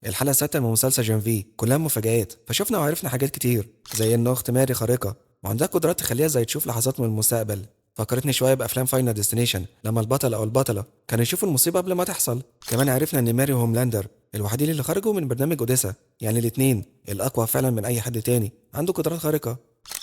الحلقة السادسة من مسلسل جين في كلها مفاجآت، فشفنا وعرفنا حاجات كتير زي إن أخت ماري خارقة وعندها قدرات تخليها زي تشوف لحظات من المستقبل. فكرتني شوية بأفلام فاينل ديستنيشن لما البطل أو البطلة كانوا يشوفوا المصيبة قبل ما تحصل. كمان عرفنا إن ماري وهوملاندر الوحيدين اللي خرجوا من برنامج أوديسا، يعني الاتنين الأقوى فعلا من أي حد تاني عنده قدرات خارقة.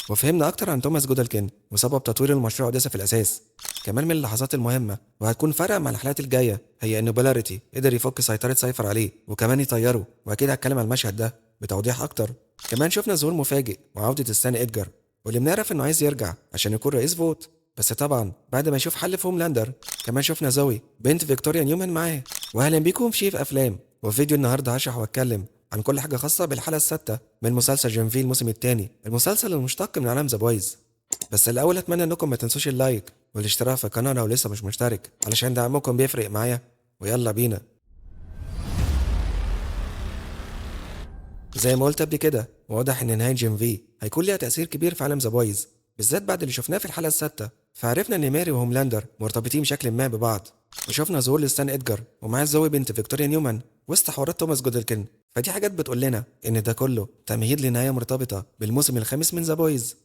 وفهمنا أكتر عن توماس جودلكن وسبب تطوير المشروع أوديسا في الأساس. كمان من اللحظات المهمة وهتكون فارقة مع الحلقات الجاية هي إن بولاريتي قدر يفك سيطرة سايفر عليه وكمان يطيره، وأكيد هتكلم عن المشهد ده بتوضيح أكتر. كمان شفنا ظهور مفاجئ وعودة السان إدجار، واللي بنعرف إنه عايز يرجع عشان يكون رئيس فوت، بس طبعا بعد ما يشوف حل في هوملاندر. كمان شفنا زوي بنت فيكتوريا نيومان معاه. وأهلا بيكم في شيف أفلام، وفي فيديو النهارده هشرح وأتكلم عن كل حاجة خاصة بالحلقة السادسة من مسلسل جنفي الموسم الثاني، المسلسل المشتق من عالم ذا بويز. بس الأول أتمنى إنكم ما تنسوش اللايك والاشتراك في القناة لو لسه مش مشترك، علشان دعمكم بيفرق معايا. ويلا بينا. زي ما قلت قبل كده، واضح إن نهاية جين في هيكون ليها تأثير كبير في عالم ذا بويز، بالذات بعد اللي شفناه في الحلقة السادسة. فعرفنا إن ماري وهوملاندر مرتبطين بشكل ما ببعض، وشفنا ظهور لستان إدجار ومعاه زوي بنت فيكتوريا نيومان وسط حوارات توماس جودلكن. فدي حاجات بتقول لنا إن ده كله تمهيد لنهاية مرتبطة بالموسم الخامس من ذا بويز.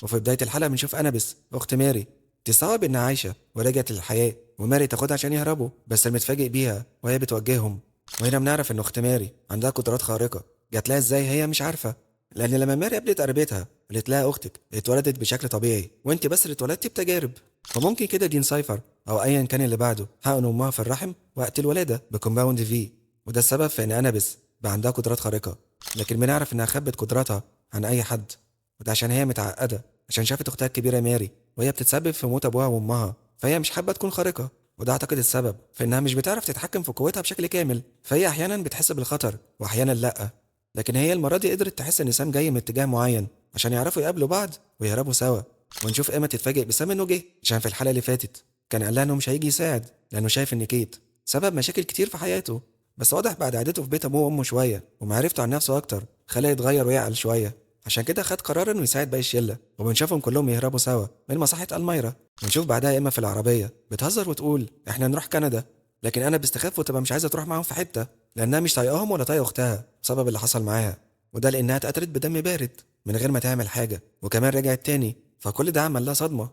وفي بداية الحلقة بنشوف أنابيس أخت ماري تستوعب إنها عايشة ورجعت للحياة، وماري تاخدها عشان يهربوا، بس المتفاجئ بيها وهي بتوجههم. وهنا بنعرف إن أخت ماري عندها قدرات خارقة، جات لها إزاي هي مش عارفة، لأن لما ماري قابلت قريبتها قالت لها أختك اتولدت بشكل طبيعي وأنت بس اللي اتولدتي بتجارب. فممكن كده دين سايفر أو أيا كان اللي بعده حقن أمها في الرحم وقت الولادة بكومباوند في، وده السبب في إن أنابيس بقى عندها قدرات خارقة. لكن بنعرف إنها خبت قدراتها عن أي حد، وده عشان هي متعقدة عشان شافت اختها الكبيره ماري وهي بتتسبب في موت ابوها وامها، فهي مش حابه تكون خارقه. وده اعتقد السبب في انها مش بتعرف تتحكم في قوتها بشكل كامل، فهي احيانا بتحس بالخطر واحيانا لا. لكن هي المره دي قدرت تحس ان سام جاي من اتجاه معين عشان يعرفوا يقابلوا بعض ويهربوا سوا. ونشوف ايما تتفاجئ بسام انه جه، عشان في الحلقه اللي فاتت كان قال لها انه مش هيجي يساعد لانه شايف ان كيت سبب مشاكل كتير في حياته. بس واضح بعد قعدته في بيت ابوه وامه شويه ومعرفته عن نفسه اكتر خلاه يتغير ويعقل شويه، عشان كده خد قرار انه يساعد باقي الشله. وبنشوفهم كلهم يهربوا سوا من مصحة المايرا. ونشوف بعدها اما في العربيه بتهزر وتقول احنا نروح كندا، لكن انا بستخاف وتبقى مش عايزه تروح معاهم في حته لانها مش طايقاهم ولا طايقه اختها بسبب اللي حصل معاها، وده لانها اتقتلت بدم بارد من غير ما تعمل حاجه، وكمان رجعت تاني، فكل ده عمل لها صدمه.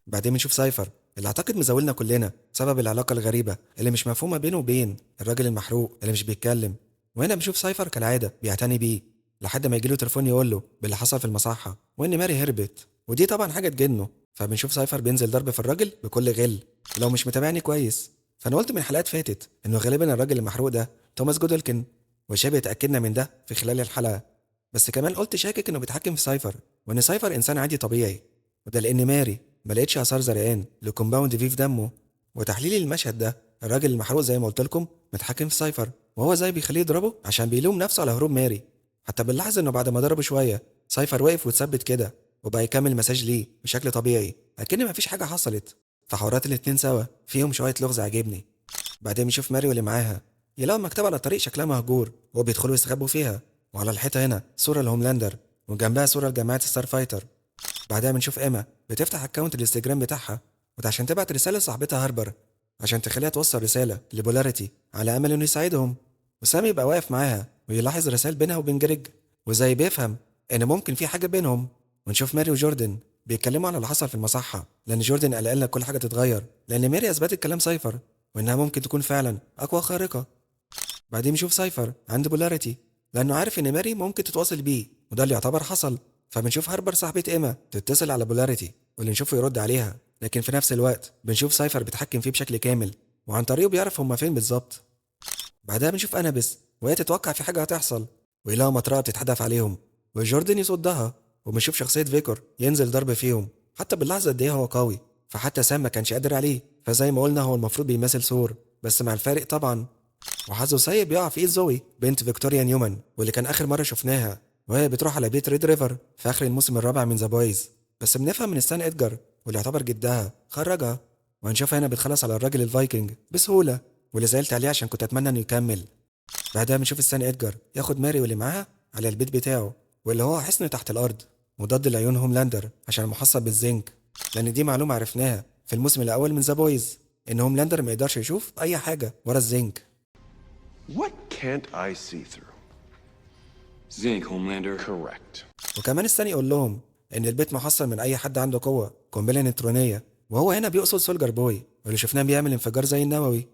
بعدين بنشوف سايفر اللي اعتقد مزاولنا كلنا بسبب العلاقه الغريبه اللي مش مفهومه بينه وبين الراجل المحروق اللي مش بيتكلم. وهنا بنشوف سايفر كالعاده بيعتني بيه لحد ما يجيله تليفون يقول له باللي حصل في المصحه وان ماري هربت، ودي طبعا حاجه تجنه. فبنشوف سايفر بينزل ضرب في الراجل بكل غل. لو مش متابعني كويس فانا قلت من حلقات فاتت انه غالبا الراجل المحروق ده توماس جودلكن، وشبه اتاكدنا من ده في خلال الحلقه. بس كمان قلت شاكك انه بيتحكم في سايفر وان سايفر انسان عادي طبيعي، وده لان ماري ما لقيتش اثار زرقان لكومباوند في دمه. وتحليل المشهد ده الراجل المحروق زي ما قلت لكم متحكم في سايفر، وهو زي بيخليه يضربه عشان بيلوم نفسه على هروب ماري. حتى بنلاحظ انه بعد ما ضربه شويه سايفر وقف واتثبت كده وبقى يكمل مساج ليه بشكل طبيعي اكن مفيش حاجه حصلت. فحوارات الاتنين سوا فيهم شويه لغز عاجبني. بعدين بنشوف ماري واللي معاها يلاقوا مكتبه على الطريق شكلها مهجور وبيدخلوا يستخبوا فيها، وعلى الحيطه هنا صوره لهوملاندر وجنبها صوره لجماعه ستار فايتر. بعدها بنشوف ايما بتفتح اكونت الانستجرام بتاعها وده عشان تبعت رساله لصاحبتها هاربر عشان تخليها توصل رساله لبولاريتي على امل انه يساعدهم. وسامي يبقى واقف معاها ويلاحظ رسائل بينها وبين جريج وزي بيفهم ان ممكن في حاجه بينهم. ونشوف ماري وجوردن بيتكلموا على اللي حصل في المصحه لان جوردن قلقان لك كل حاجه تتغير لان ماري اثبتت كلام سايفر وانها ممكن تكون فعلا اقوى خارقه. بعدين بنشوف سايفر عند بولاريتي لانه عارف ان ماري ممكن تتواصل بيه وده اللي يعتبر حصل. فبنشوف هاربر صاحبة ايما تتصل على بولاريتي واللي نشوفه يرد عليها، لكن في نفس الوقت بنشوف سايفر بيتحكم فيه بشكل كامل وعن طريقه بيعرف هما فين بالظبط. بعدها بنشوف انابيس وهي تتوقع في حاجه هتحصل ويلاقوا مطرقه بتتحدف عليهم وجوردن يصدها. وبنشوف شخصيه فيكور ينزل ضرب فيهم، حتى باللحظه قد ايه هو قوي، فحتى سام ما كانش قادر عليه. فزي ما قلنا هو المفروض بيمثل ثور بس مع الفارق طبعا. وحظه سيء بيقع في ايد زوي بنت فيكتوريا نيومان واللي كان اخر مره شفناها وهي بتروح على بيت ريد ريفر في اخر الموسم الرابع من ذا بويز. بس بنفهم من ستان ادجار واللي يعتبر جدها خرجها. وهنشوفها هنا بتخلص على الراجل الفايكنج بسهوله واللي زعلت عليه عشان كنت اتمنى انه يكمل. بعدها بنشوف ستان ادجار ياخد ماري واللي معاها على البيت بتاعه واللي هو حصن تحت الارض مضاد لعيون هوملاندر عشان محصل بالزنك، لان دي معلومه عرفناها في الموسم الاول من ذا بويز ان هوملاندر ما يقدرش يشوف اي حاجه ورا الزنك. What can't I see through? Zinc, Homelander. Correct. وكمان استني يقول لهم ان البيت محصن من اي حد عنده قوه قنبله نيوترونيه، وهو هنا بيقصد سولجر بوي اللي شفناه بيعمل انفجار زي النووي.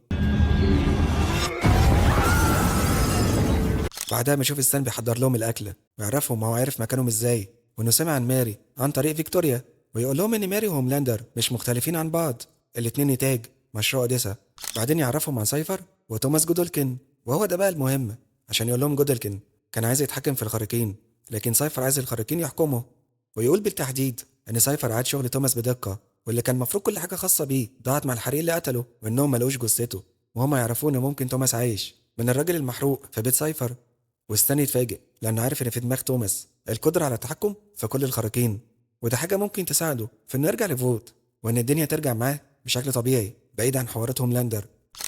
بعدها بنشوف ستان بيحضر لهم الاكل ويعرفهم هو عارف مكانهم ازاي، وانه سمع عن ماري عن طريق فيكتوريا، ويقول لهم ان ماري وهوملاندر مش مختلفين عن بعض، الاتنين نتاج مشروع اوديسا. بعدين يعرفهم عن سايفر وتوماس جودلكن، وهو ده بقى المهم عشان يقول لهم جودلكن كان عايز يتحكم في الخارقين، لكن سايفر عايز الخارقين يحكموا، ويقول بالتحديد ان سايفر عاد شغل توماس بدقه، واللي كان المفروض كل حاجه خاصه بيه ضاعت مع الحريق اللي قتله، وانهم ما لقوش جثته، وهم يعرفوا ان ممكن توماس عايش من الراجل المحروق في بيت سايفر. واستني يتفاجئ لانه عارف ان في دماغ توماس القدره على التحكم في كل الخارقين، وده حاجه ممكن تساعده في انه يرجع لفوت، وان الدنيا ترجع معاه بشكل طبيعي بعيد عن حوارات هوملاندر.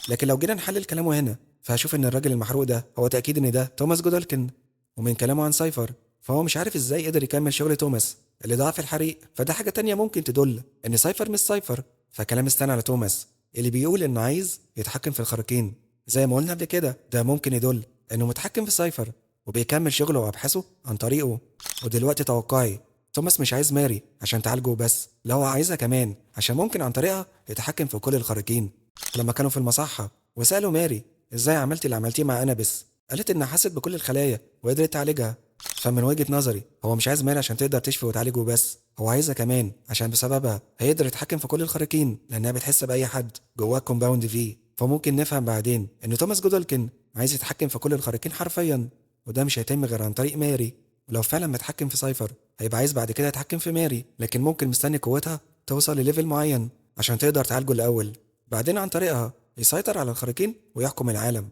لكن لو جينا نحلل كلامه هنا فهشوف ان الراجل المحروق ده هو تاكيد ان ده توماس جودلكن، ومن كلامه عن سايفر فهو مش عارف ازاي قدر يكمل شغل توماس اللي ضاع في الحريق، فده حاجه تانية ممكن تدل ان سايفر مش سايفر. فكلام استنى على توماس اللي بيقول انه عايز يتحكم في الخارقين زي ما قلنا قبل كده، ده ممكن يدل انه متحكم في سايفر وبيكمل شغله وابحاثه عن طريقه. ودلوقتي توقعي توماس مش عايز ماري عشان تعالجه بس، لا هو عايزها كمان عشان ممكن عن طريقها يتحكم في كل الخارقين. لما كانوا في المصحة وسألوا ماري ازاي عملتي اللي عملتيه مع انابيس، قالت انها حست بكل الخلايا وقدرت تعالجها. فمن وجهة نظري هو مش عايز ماري عشان تقدر تشفي وتعالجه بس، هو عايزها كمان عشان بسببها هيقدر يتحكم في كل الخارقين، لانها بتحس باي حد جواه كومباوند في. فممكن نفهم بعدين ان توماس جودلكن عايز يتحكم في كل الخارقين حرفيا، وده مش هيتم غير عن طريق ماري. ولو فعلا متحكم في سايفر هيبقى عايز بعد كده يتحكم في ماري، لكن ممكن مستني قوتها توصل لليفل معين عشان تقدر تعالجه الاول، بعدين عن طريقها يسيطر على الخارقين ويحكم العالم.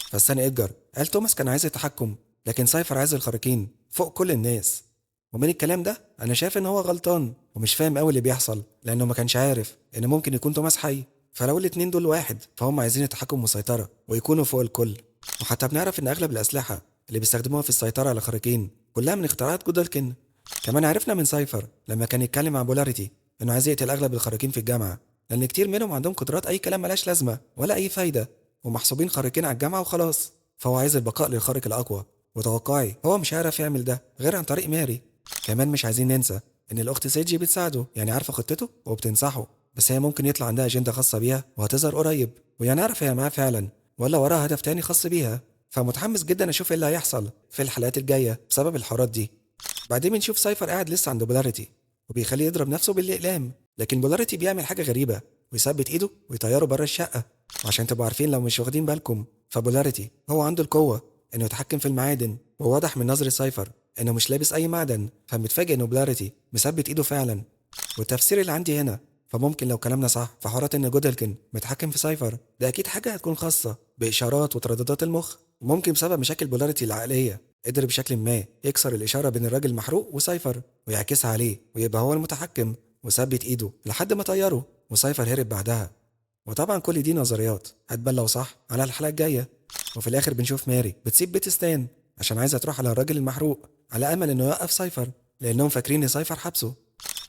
فالثاني إدجار قال توماس كان عايز التحكم لكن سايفر عايز الخارقين فوق كل الناس. ومن الكلام ده انا شايف ان هو غلطان ومش فاهم قوي اللي بيحصل، لانه ما كانش عارف ان ممكن يكون توماس حي، فلو الاتنين دول واحد فهم عايزين التحكم والسيطرة ويكونوا فوق الكل. وحتى بنعرف ان اغلب الاسلحة اللي بيستخدموها في السيطرة على الخارقين كلها من اختراعات جودلكن. كمان عرفنا من سايفر لما كان يتكلم عن بولاريتي انه عايز يقتل اغلب الخارقين في الجامعة، لان كتير منهم عندهم قدرات اي كلام ملاش لازمة ولا اي فايدة، ومحسوبين خارقين على الجامعة وخلاص، فهو عايز البقاء للخارق الاقوى. وتوقعي هو مش هيعرف يعمل ده غير عن طريق ماري. كمان مش عايزين ننسى ان الاخت سيجي بتساعده، يعني عارفه خطته وبتنصحه، بس هي ممكن يطلع عندها اجنده خاصه بيها وهتظهر قريب، ويعني نعرف هي معاه فعلا ولا وراها هدف تاني خاص بيها. فمتحمس جدا اشوف ايه اللي هيحصل في الحلقات الجايه بسبب الحوارات دي. بعدين بنشوف سايفر قاعد لسه عند بولاريتي وبيخليه يضرب نفسه بالاقلام، لكن بولاريتي بيعمل حاجه غريبه ويثبت ايده ويطيره بره الشقه. وعشان تبقوا عارفين لو مش واخدين بالكم فبولاريتي هو عنده القوه انه يتحكم في المعادن، وواضح من نظر سايفر انه مش لابس اي معدن، فمتفاجئ انه بولاريتي مثبت ايده فعلا. والتفسير اللي عندي هنا فممكن لو كلامنا صح في حوارات ان جودلكن متحكم في سايفر، ده اكيد حاجه هتكون خاصه باشارات وترددات المخ، وممكن بسبب مشاكل بولاريتي العقليه قدر بشكل ما يكسر الاشاره بين الراجل المحروق وسايفر ويعكسها عليه ويبقى هو المتحكم، وثبت ايده لحد ما طيره وسايفر هرب بعدها. وطبعا كل دي نظريات هتبان لو صح على الحلقه الجايه. وفي الاخر بنشوف ماري بتسيب بيت ستان عشان عايزه تروح على الراجل المحروق على امل انه يوقف سايفر، لانهم فاكرين ان سايفر حبسه.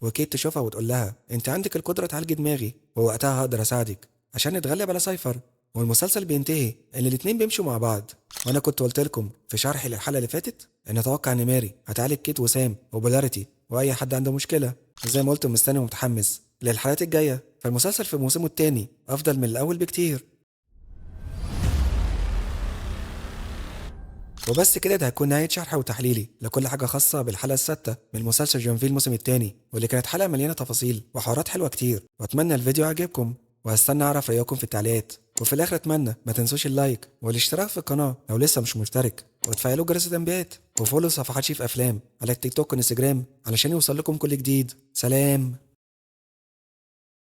وكيت تشوفها وتقول لها انت عندك القدره تعالجي دماغي ووقتها هقدر اساعدك عشان نتغلب على سايفر. والمسلسل بينتهي ان الاتنين بيمشوا مع بعض. وانا كنت قلت لكم في شرحي للحلقه اللي فاتت ان اتوقع ان ماري هتعالج كيت وسام وبولاريتي واي حد عنده مشكله، زي ما قلت مستني ومتحمس للحلقات الجايه. فالمسلسل في موسمه الثاني افضل من الاول بكتير. وبس كده، ده هيكون نهاية شرح وتحليلي لكل حاجة خاصة بالحلقة السادسة من مسلسل جون في الموسم الثاني، واللي كانت حلقة مليانة تفاصيل وحوارات حلوة كتير. واتمنى الفيديو عجبكم وهستنى اعرف رأيكم في التعليقات. وفي الاخر اتمنى ما تنسوش اللايك والاشتراك في القناة لو لسه مش مشترك، وتفعلوا جرس التنبيهات، وفولو صفحات شيف افلام على التيك توك والانستجرام علشان يوصل لكم كل جديد. سلام.